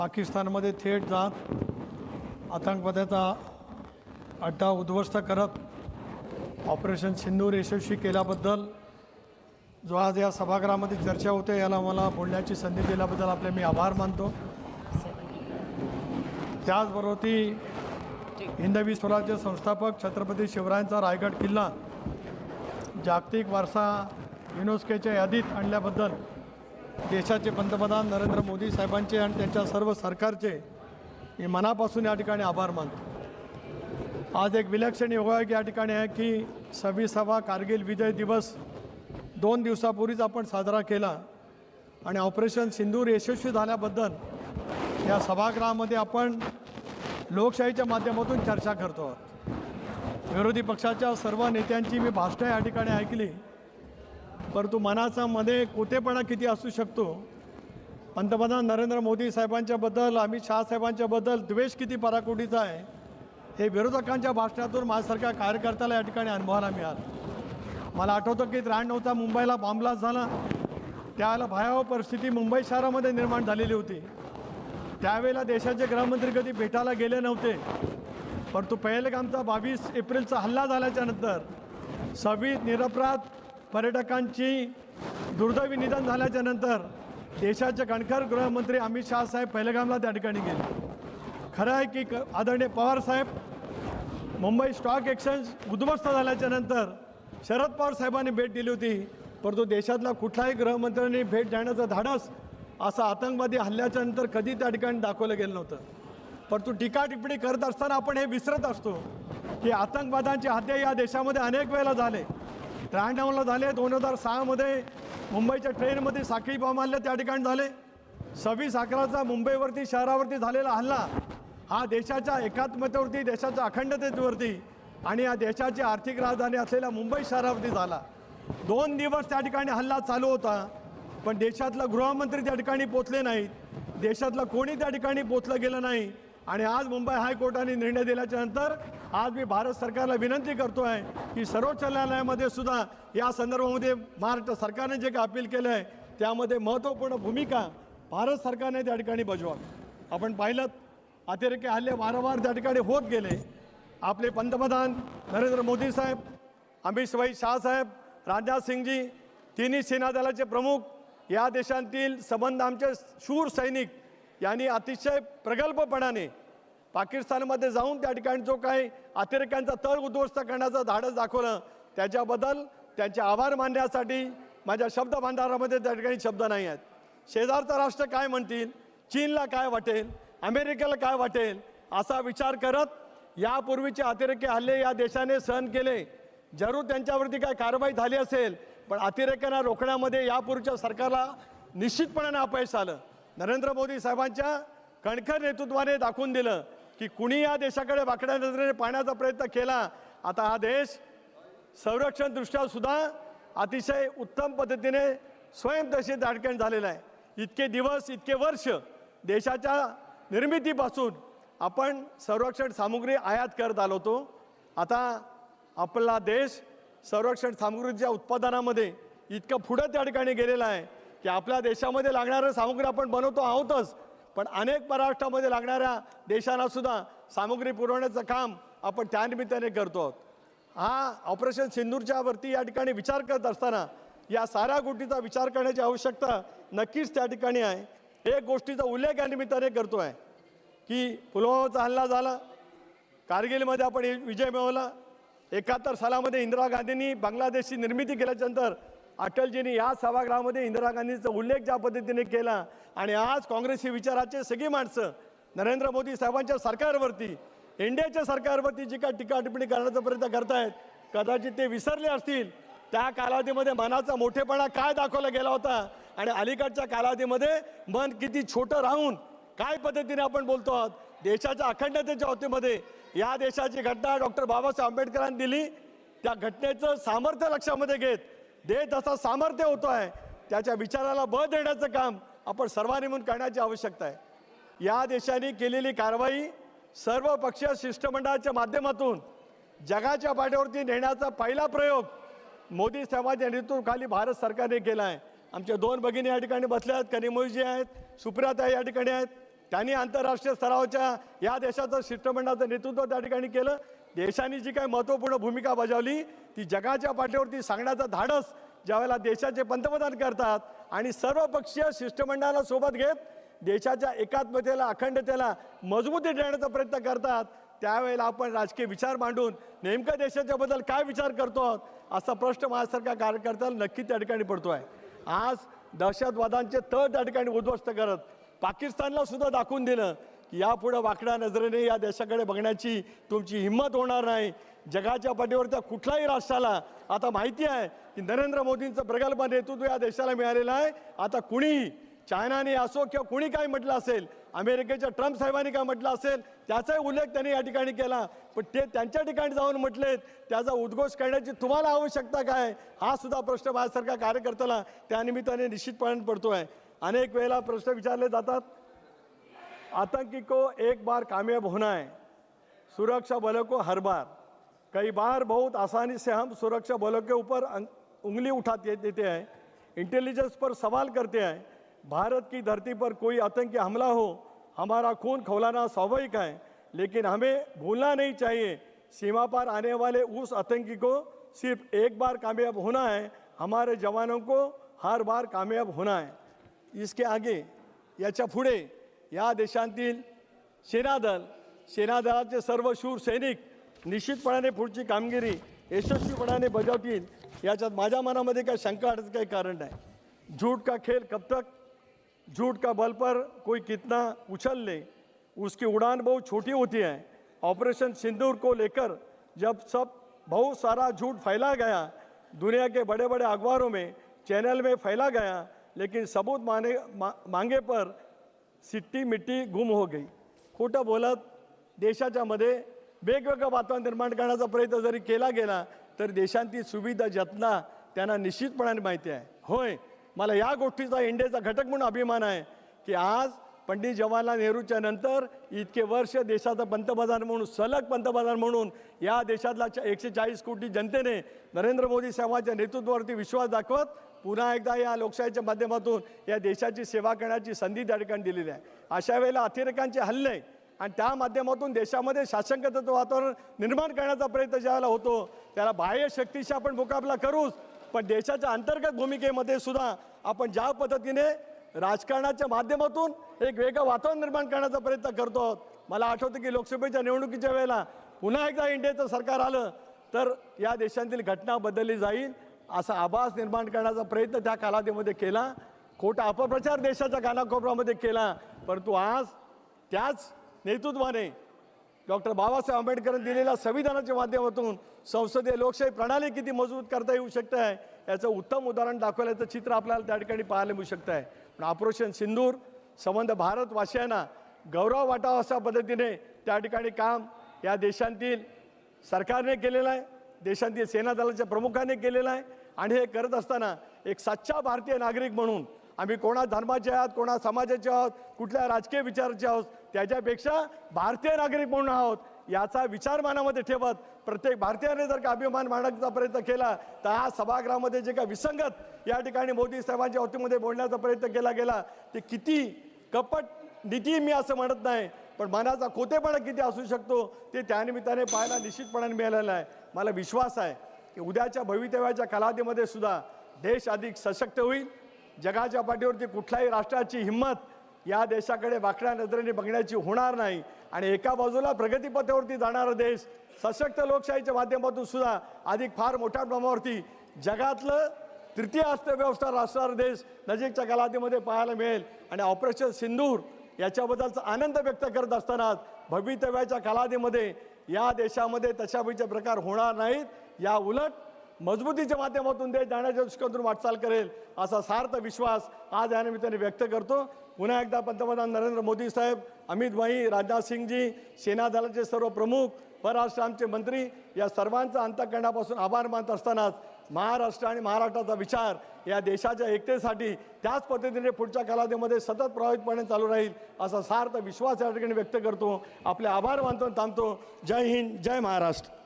पाकिस्तानमध्ये थेट जात आतंकवादाचा अड्डा उद्ध्वस्त करत ऑपरेशन सिंदूर यशस्वी केल्याबद्दल जो आज या सभागृहामध्ये चर्चा होते याला मला बोलण्याची संधी दिल्याबद्दल आपले मी आभार मानतो। त्याचबरोबर ती हिंदवी स्वराज्य संस्थापक छत्रपती शिवरायांचा रायगड किल्ला जागतिक वारसा युनेस्कोच्या यादीत आणल्याबद्दल देशाचे पंतप्रधान नरेंद्र मोदी साहेबांचे आणि त्यांच्या सर्व सरकारचे मी मनापासून या ठिकाणी आभार मानतो। आज एक विलक्षण योगायोग या ठिकाणी आहे की 26वा कारगिल विजय दिवस 2 दिवसापूर्वीच आपण साजरा केला आणि ऑपरेशन सिंदूर यशस्वी झाल्याबद्दल या सभागृहामध्ये आपण लोकशाहीच्या माध्यमातून चर्चा करतो आहोत। विरोधी पक्षाच्या सर्व नेत्यांची मी भाषणे या ठिकाणी ऐकली, परंतु मनाचा मध्ये कोतेपणा किती असू शकतो, पंतप्रधान नरेंद्र मोदी साहेबांच्याबद्दल अमित शहा साहेबांच्याबद्दल द्वेष किती पराकोटीचा आहे हे विरोधकांच्या भाषणातून माझ्यासारख्या कार्यकर्त्याला या ठिकाणी अनुभवायला मिळालं। मला आठवतं की 93चा मुंबईला बॉम्बलास्ट झाला, त्यावेळेला भयावह परिस्थिती मुंबई शहरामध्ये निर्माण झालेली होती। त्यावेळेला देशाचे गृहमंत्री कधी भेटायला गेले नव्हते, परंतु पहलगामचा 22 एप्रिलचा हल्ला झाल्याच्या नंतर 26 निरपराध पर्यटकांची दुर्दैवी निधन झाल्याच्या नंतर देशाचे कणखर गृहमंत्री अमित शहा साहेब पहलगामला त्या ठिकाणी गेले। खरं आहे की आदरणीय पवार साहेब मुंबई स्टॉक एक्सचेंज उद्ध्वस्त झाल्याच्या नंतर शरद पवार साहेबांनी भेट दिली होती, परंतु देशातला कुठलाही गृहमंत्र्यांनी भेट देण्याचं धाडस असं आतंकवादी हल्ल्याच्या नंतर कधी त्या ठिकाणी दाखवलं गेलं नव्हतं। परंतु टीका टिप्पणी करत असताना आपण हे विसरत असतो की आतंकवादांचे हत्या या देशामध्ये अनेक वेळेला झाले। 93ला झाले, 2006मध्ये मुंबईच्या ट्रेनमध्ये साखळी बॉम्ब हल्ले त्या ठिकाणी झाले, 26/11चा मुंबईवरती शहरावरती झालेला हल्ला हा देशाच्या एकात्मतेवरती, देशाच्या अखंडतेवरती आणि या देशाची आर्थिक राजधानी असलेल्या मुंबई शहरावरती झाला। 2 दिवस त्या ठिकाणी हल्ला चालू होता, पण देशातला गृहमंत्री त्या ठिकाणी पोचले नाहीत, देशातला कोणी त्या ठिकाणी पोचलं गेलं नाही। आणि आज मुंबई हायकोर्टाने निर्णय दिल्याच्या नंतर आज मी भारत सरकारला विनंती करतो आहे की सर्वोच्च न्यायालयामध्ये सुद्धा या संदर्भामध्ये महाराष्ट्र सरकारने जे काही अपील केलं आहे त्यामध्ये महत्त्वपूर्ण भूमिका भारत सरकारने त्या ठिकाणी बजवावी। आपण पाहिलं अतिरेकी हल्ले वारंवार त्या ठिकाणी होत गेले। आपले पंतप्रधान नरेंद्र मोदी साहेब, अमित शहा साहेब, राजनाथ सिंगजी, तिन्ही सेना दलाचे प्रमुख या देशांतील संबंध आमचे शूर सैनिक यांनी अतिशय प्रगल्भपणाने पाकिस्तानमध्ये जाऊन त्या ठिकाणी जो काही अतिरेक्यांचा तळ उद्ध्वस्त करण्याचं धाडस दाखवलं त्याच्याबद्दल त्यांचे आभार मानण्यासाठी माझ्या शब्द भांडारामध्ये त्या ठिकाणी शब्द नाही आहेत। शेजारचं राष्ट्र काय म्हणतील, चीनला काय वाटेल, अमेरिकेला काय वाटेल असा विचार करत यापूर्वीचे अतिरेकी हल्ले या देशाने सहन केले। जरूर त्यांच्यावरती काय कारवाई झाली असेल, पण अतिरेक्यांना रोखण्यामध्ये यापूर्वीच्या सरकारला निश्चितपणे अपयश आलं। नरेंद्र मोदी साहेबांच्या कणखर नेतृत्वाने दाखवून दिलं की कुणी या देशाकडे वाकड्या नजरेने पाहण्याचा प्रयत्न केला, आता हा देश संरक्षण दृष्ट्या सुद्धा अतिशय उत्तम पद्धतीने स्वयंप्रशित त्या ठिकाणी झालेला आहे। इतके दिवस, इतके वर्ष देशाच्या निर्मितीपासून आपण संरक्षण सामुग्री आयात करत आलो होतो, आता आपला देश संरक्षण सामुग्रीच्या उत्पादनामध्ये इतकं पुढे त्या ठिकाणी गेलेला आहे की आपल्या देशामध्ये लागणाऱ्या सामुग्री आपण बनवतो आहोतच, पण अनेक परराष्ट्रामध्ये लागणाऱ्या देशांना सुद्धा सामुग्री पुरवण्याचं काम आपण त्यानिमित्ताने करतो आहोत। हा ऑपरेशन सिंदूरच्या वरती या ठिकाणी विचार करत असताना या साऱ्या गोष्टीचा विचार करण्याची आवश्यकता नक्कीच त्या ठिकाणी आहे। एक गोष्टीचा उल्लेख या निमित्ताने करतो आहे की पुलवामाचा हल्ला झाला, कारगिलमध्ये आपण विजय मिळवला, 71 सालामध्ये इंदिरा गांधींनी बांगलादेशची निर्मिती केल्याच्यानंतर अटलजींनी या सभागृहामध्ये इंदिरा गांधींचा उल्लेख ज्या पद्धतीने केला आणि आज काँग्रेसी विचाराचे सगळी माणसं नरेंद्र मोदी साहेबांच्या सरकारवरती, इंडियाच्या सरकारवरती जी काय टीका टिप्पणी करण्याचा प्रयत्न करतायत, कदाचित ते विसरले असतील त्या कालावधीमध्ये मनाचा मोठेपणा काय दाखवला गेला होता आणि अलीकडच्या कालावधीमध्ये मन किती छोटं राहून काय पद्धतीने आपण बोलतो आहोत। देशाच्या अखंडतेच्या बाबतीमध्ये या देशाची घटना डॉक्टर बाबासाहेब आंबेडकरांनी दिली, त्या घटनेचं सामर्थ्य लक्षामध्ये घेत देश जसा सामर्थ्य होतो आहे त्याच्या विचाराला बळ देण्याचं काम आपण सर्वांनी मिळून करण्याची आवश्यकता आहे। या देशाने केलेली कारवाई सर्व पक्षीय शिष्टमंडळाच्या माध्यमातून जगाच्या पाठीवरती नेण्याचा पहिला प्रयोग मोदी साहेबांच्या नेतृत्वाखाली भारत सरकारने केला आहे। आमच्या 2 भगिनी या ठिकाणी बसल्या आहेत, कनिमोळजी आहेत, सुप्रियाताई या ठिकाणी आहेत, त्यांनी आंतरराष्ट्रीय स्तरावरच्या या देशाचं शिष्टमंडळाचं नेतृत्व त्या ठिकाणी केलं. देशाने जी काही महत्त्वपूर्ण भूमिका बजावली ती जगाच्या पाठीवरती सांगण्याचं धाडस ज्यावेळेला देशाचे पंतप्रधान करतात आणि सर्वपक्षीय शिष्टमंडळाला सोबत घेत देशाच्या एकात्मतेला अखंडतेला मजबूती देण्याचा प्रयत्न करतात, त्यावेळेला आपण राजकीय विचार मांडून नेमकं देशाच्या बद्दल काय विचार करतो आहोत असा प्रश्न माझ्यासारख्या कार्यकर्त्याला नक्की त्या ठिकाणी पडतो आहे. आज दहशतवादांचे तळ त्या ठिकाणी उद्ध्वस्त करत पाकिस्तानला सुद्धा दाखवून दिलं की यापुढे वाकड्या नजरेने या देशाकडे बघण्याची तुमची हिंमत होणार नाही. जगाच्या पाठीवरच्या कुठल्याही राष्ट्राला आता माहिती आहे की नरेंद्र मोदींचं प्रगल्भ नेतृत्व या देशाला मिळालेलं आहे. आता कुणीही चायनाने असो किंवा कुणी काय म्हटलं असेल, अमेरिकेच्या ट्रम्प साहेबांनी काय म्हटलं असेल त्याचाही उल्लेख त्यांनी या ठिकाणी केला, पण ते त्यांच्या ठिकाणी जाऊन म्हटलेत त्याचा उद्घोष करण्याची तुम्हाला आवश्यकता काय हा सुद्धा प्रश्न माझ्यासारख्या कार्यकर्त्याला त्यानिमित्ताने निश्चितपणे पडतो आहे. अनेक वेळेला प्रश्न विचारले जातात, आतंकी को एक बार कामयाब होना है, सुरक्षा बलों को हर बार. कई बार बहुत आसानी से हम सुरक्षा बलों के ऊपर उंगली उठा देते हैं, इंटेलिजेंस पर सवाल करते हैं. भारत की धरती पर कोई आतंकी हमला हो हमारा खून खौलाना स्वाभाविक है, लेकिन हमें भूलना नहीं चाहिए सीमा पर आने वाले उस आतंकी को सिर्फ एक बार कामयाब होना है, हमारे जवानों को हर बार कामयाब होना है. इसके आगे याच्या पुढे या देशांतील सेनादलाचे सर्व शूर सैनिक निश्चितपणाने पुढची कामगिरी यशस्वीपणाने बजावतील याच्यात माझ्या मनामध्ये काही शंका अडचण काही कारण नाही. झूठ का खेल कब तक, झूठ का बल पर कोई कितना उछल ले उसकी उड़ान बहुत छोटी होती है. ऑपरेशन सिंदूर को लेकर जब बहुत सारा झूठ फैला गया, दुनिया के बड़े बड़े अखबारों में चैनल में फैला गया, लेकिन सबूत मांगे पर सिट्टी मिट्टी गुम हो गई. खोटं बोलत देशाच्या मध्ये वेगवेगळं वातावरण निर्माण करण्याचा प्रयत्न जरी केला गेला तर देशांची सुविधा जतना त्यांना निश्चितपणाने माहिती आहे. होय, मला या गोष्टीचा इंडियाचा घटक म्हणून अभिमान आहे की आज पंडित जवाहरलाल नेहरूच्या नंतर इतके वर्ष देशाचा पंतप्रधान म्हणून सलग पंतप्रधान म्हणून या देशातल्या 140 कोटी जनतेने नरेंद्र मोदी साहेबांच्या नेतृत्वावरती विश्वास दाखवत पुन्हा एकदा या लोकशाहीच्या माध्यमातून या देशाची सेवा करण्याची संधी त्या ठिकाणी दिलेली आहे. अशा वेळेला अतिरेकांचे हल्ले आणि त्या माध्यमातून देशामध्ये शासनकतेचं वातावरण निर्माण करण्याचा प्रयत्न ज्यावेळेला होतो त्याला बाह्य शक्तीशी आपण मुकाबला करूच, पण देशाच्या अंतर्गत भूमिकेमध्ये सुद्धा आपण ज्या पद्धतीने राजकारणाच्या माध्यमातून एक वेगळं वातावरण निर्माण करण्याचा प्रयत्न करतो. मला आठवतं की लोकसभेच्या निवडणुकीच्या वेळेला पुन्हा एकदा इंडियाचं सरकार आलं तर या देशांतील घटना बदलली जाईल असा आभास निर्माण करण्याचा प्रयत्न त्या कालावधीमध्ये केला. खोटा अपप्रचार देशाच्या कानाकोपऱ्यामध्ये केला, परंतु आज त्याच नेतृत्वाने डॉक्टर बाबासाहेब आंबेडकरांनी दिलेल्या संविधानाच्या माध्यमातून संसदीय लोकशाही प्रणाली किती मजबूत करता येऊ शकते आहे याचं उत्तम उदाहरण दाखवल्याचं चित्र आपल्याला त्या ठिकाणी पाहायला मिळू शकतं आहे. पण ऑपरेशन सिंदूर संबंध भारतवासियांना गौरव वाटावा अशा पद्धतीने त्या ठिकाणी काम या देशांतील सरकारने केलेलं आहे, देशांतील सेना दलाच्या प्रमुखांनी केलेलं आहे. आणि हे करत असताना एक सच्चा भारतीय नागरिक म्हणून आम्ही कोणा धर्माचे आहोत, कोणा समाजाचे आहोत, कुठल्या राजकीय विचाराचे आहोत, त्याच्यापेक्षा भारतीय नागरिक म्हणून आहोत याचा विचार मनामध्ये ठेवत प्रत्येक भारतीयाने जर का अभिमान मांडण्याचा प्रयत्न केला तर हा सभागृहामध्ये जे काही विसंगत या ठिकाणी मोदी साहेबांच्या वतीमध्ये बोलण्याचा प्रयत्न केला गेला ते किती कपट नीती मी असं म्हणत नाही, पण मनाचा खोटेपणा किती असू शकतो ते त्यानिमित्ताने पाहायला निश्चितपणाने मिळालेलं आहे. मला विश्वास आहे की उद्याच्या भवितव्याच्या कालावधीमध्ये सुद्धा देश अधिक सशक्त होईल. जगाच्या पाठीवरती कुठल्याही राष्ट्राची हिंमत या देशाकडे वाकड्या नजरेने बघण्याची होणार नाही आणि एका बाजूला प्रगतीपथावरती जाणारा देश सशक्त लोकशाहीच्या माध्यमातून सुद्धा अधिक फार मोठ्या प्रमाणावरती जगातलं तृतीय अर्थव्यवस्था असणारा देश नजीकच्या कालावधीमध्ये पाहायला मिळेल. आणि ऑपरेशन सिंदूर याच्याबद्दलचा आनंद व्यक्त करत असताना भवितव्याच्या कालावधीमध्ये या देशामध्ये तशापैकी प्रकार होणार नाहीत, या उलट मजबूतीच्या माध्यमातून देश जाण्याच्या दृष्टीकोनातून वाटचाल करेल असा सार्थ विश्वास आज या निमित्ताने व्यक्त करतो. पुन्हा एकदा पंतप्रधान नरेंद्र मोदी साहेब, अमित भाई, राजनाथ सिंगजी, सेना दलाचे सर्व प्रमुख, परराष्ट्र आमचे मंत्री या सर्वांचा अंतःकरणापासून आभार मानत असतानाच महाराष्ट्र आणि महाराष्ट्राचा विचार या देशाच्या एकतेसाठी त्याच पद्धतीने पुढच्या कालावधीमध्ये सतत प्रभावितपणे चालू राहील असा सार्थ विश्वास या ठिकाणी व्यक्त करतो. आपले आभार मानतो, थांबतो. जय हिंद, जय महाराष्ट्र.